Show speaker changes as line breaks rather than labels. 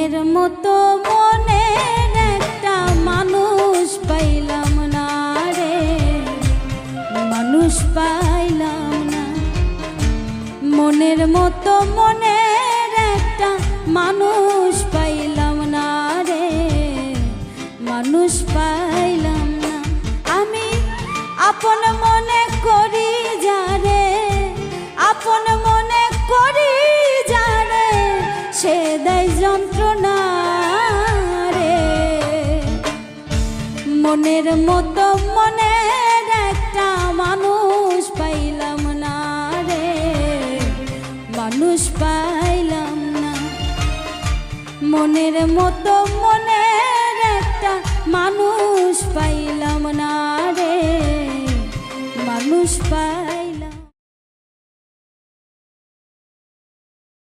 মনের মতো মনের একটা মানুষ পাইলাম না রে, মানুষ পাইলাম না। মনের মতো মনের একটা মানুষ পাইলাম না রে, মানুষ পাইলাম না। আমি আপন মনে করি যারে, আপন মনে করি যারে, সে দেয় যন্ত্রণা রে। মনের মতো মনের একটা মানুষ পাইলাম না রে, মানুষ পাইলাম না। মনের মতো